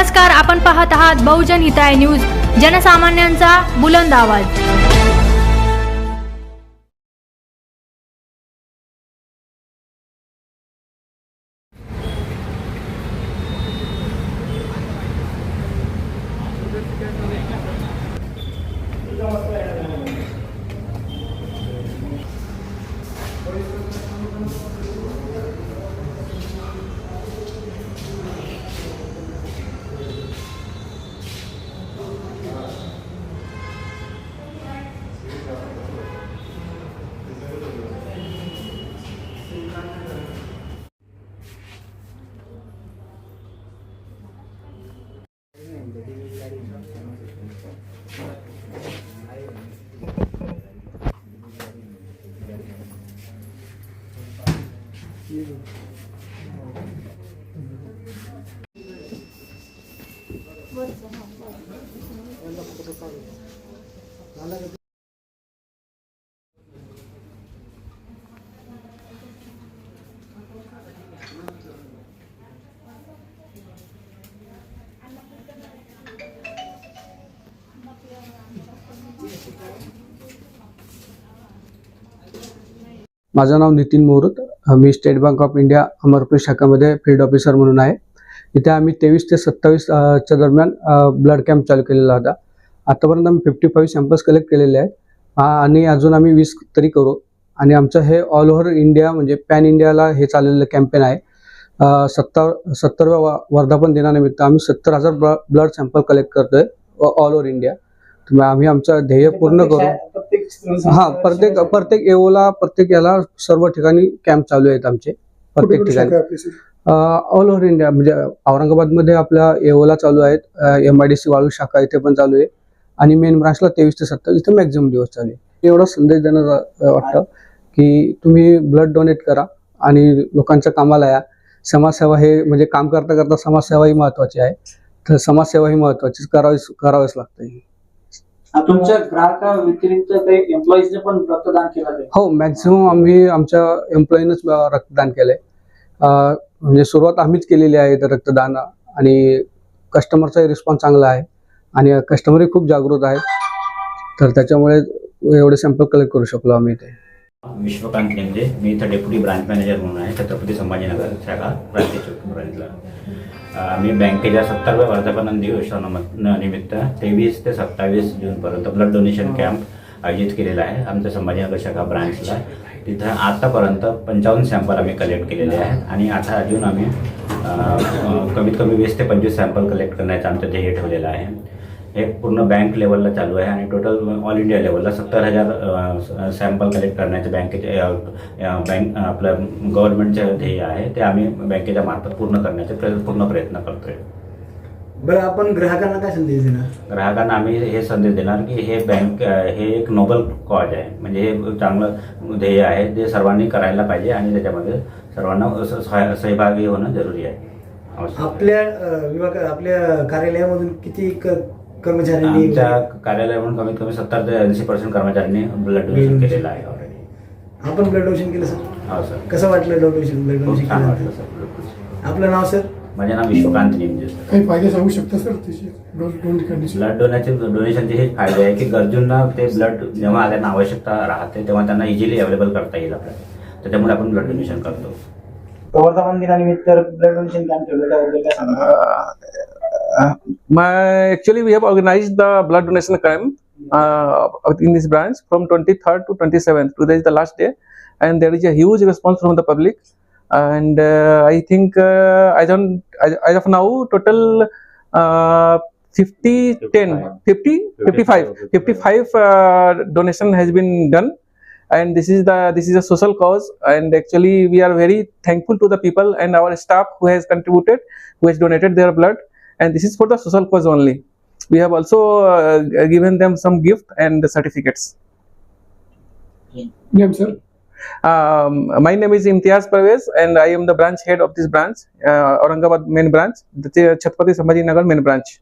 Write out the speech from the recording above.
नमस्कार, आपण पाहत आहात बहुजन हिताय न्यूज, जनसामान्यांचा बुलंद आवाज। माझं नाव नितीन मोहरत, मी state bank of India Amarpur शाखामध्ये फील्ड ऑफिसर म्हणून आहे। इथे आम्ही 23 ते 27 च्या दरम्यान ब्लड कॅम्प चालू केलेला होता। आतापर्यंत आम्ही 55 सॅम्पल्स कलेक्ट केलेले आहेत आणि अजून आम्ही 20 तरी करू। आणि आमचं हे ऑल ओव्हर इंडिया म्हणजे पॅन इंडियाला हे चाललेलं कॅम्पेन आहे। 70व्या वर्धापन दिनानिमित्त आम्ही 70,000 ब्लड सॅम्पल कलेक्ट करतोय ऑल ओव्हर इंडिया। आम्ही आमचं ध्येय पूर्ण करू। प्रत्येक एओला प्रत्येक याला सर्व ठिकाणी कॅम्प चालू आहेत आमचे प्रत्येक ठिकाणी ऑल ओव्हर इंडिया। म्हणजे औरंगाबाद मध्ये आपल्या एओला चालू आहेत, MIDC वाळू शाखा इथे पण चालू आहे आणि मेन ब्रांचला 23 ते 27 इथे मॅक्झिमम दिवस चालू आहे। एवढा संदेश देण्याचा वाटतं की तुम्ही ब्लड डोनेट करा आणि लोकांच्या कामाला या। समाजसेवा हे म्हणजे काम करता करता समाजसेवा ही महत्वाची आहे, तर समाजसेवा ही महत्वाची करावीच लागते। तुमच्या ग्राहका व्यतिरिक्त काही एम्प्लॉईजने पण रक्तदान केलं? हो, मॅक्झिमम आम्ही आमच्या एम्प्लॉईनच रक्तदान केलंय। म्हणजे सुरुवात आम्हीच केलेली आहे रक्तदान आणि कस्टमरचा रिस्पॉन्स चांगला आहे आणि कस्टमरही खूप जागृत आहेत, तर त्याच्यामुळे एवढे सॅम्पल कलेक्ट करू शकलो आम्ही इथे। विश्वकांत लिंगे, मी इथं डेप्युटी ब्रांच मॅनेजर म्हणून आहे, छत्रपती संभाजीनगर शाखा क्रांती चौक ब्रांचला। आम्ही बँकेच्या 70व्या वर्धापन दिवसानिमित्त 23 ते 27 जूनपर्यंत ब्लड डोनेशन कॅम्प आयोजित केलेला आहे आमच्या संभाजीनगर शाखा ब्रांचला। तिथं आतापर्यंत 55 सॅम्पल आम्ही कलेक्ट केलेले आहेत आणि आता अजून आम्ही कमीत कमी 20 ते 25 सॅम्पल कलेक्ट करण्याचं आमचं ध्येय ठेवलेलं आहे। हे पूर्ण बँक लेवलला चालू आहे आणि टोटल ऑल इंडिया लेवलला 70,000 सॅम्पल कलेक्ट करण्याचे बँकेचे आपलं गव्हर्नमेंटचे ध्येय आहे, ते आम्ही बँकेच्या मार्फत पूर्ण करण्याचे पूर्ण प्रयत्न करतोय। बरं, आपण ग्राहकांना काय संदेश देणार? ग्राहकांना आम्ही हे संदेश देणार की हे हे एक नोबल कॉज आहे, म्हणजे हे चांगलं ध्येय आहे जे सर्वांनी करायला पाहिजे आणि त्याच्यामध्ये सर्वांना सहभागी होणं जरुरी आहे। आपल्या कार्यालयामधून किती कर्मचाऱ्यांनी? आमच्या कार्यालयामधून कमीत कमी 70 ते 80% कर्मचाऱ्यांनी ब्लड डोनेशन केलेलं आहे ऑलरेडी। आपण ब्लड डोनेशन केलं सर? हो सर। कसं वाटलं ब्लड डोनेशन? छान वाटलं सर। आपलं नाव सर? माझे नाव विश्वकांत लिंगे। काही फायदे सांगू शकता सर त्याचे? ब्लड डोनेशनचे हे फायदे आहे की गरजूंना ते ब्लड जेव्हा त्यांना आवश्यकता राहते तेव्हा त्यांना इझिली अवेलेबल करता येईल आपल्याला, त्याच्यामुळे आपण ब्लड डोनेशन करतो। वर्धापन दिनानिमित्त ब्लड डोनेशन कॅम्प ठेवलं त्याबद्दल काय सांगा? Actually, we have organized the blood donation camp in this branch from 23rd to 27th. Today is the last day, and there is a huge response from the public. And I think as of now, total 55 donation has been done. And this is a social cause, and actually we are very thankful to the people and our staff who has contributed, who has donated their blood, and this is for the social cause only. We have also given them some gift and certificates. Name sir? My name is Imtiaz Parvez and I am the branch head of this branch, Aurangabad main branch, the Chhatrapati Sambhajinagar main branch.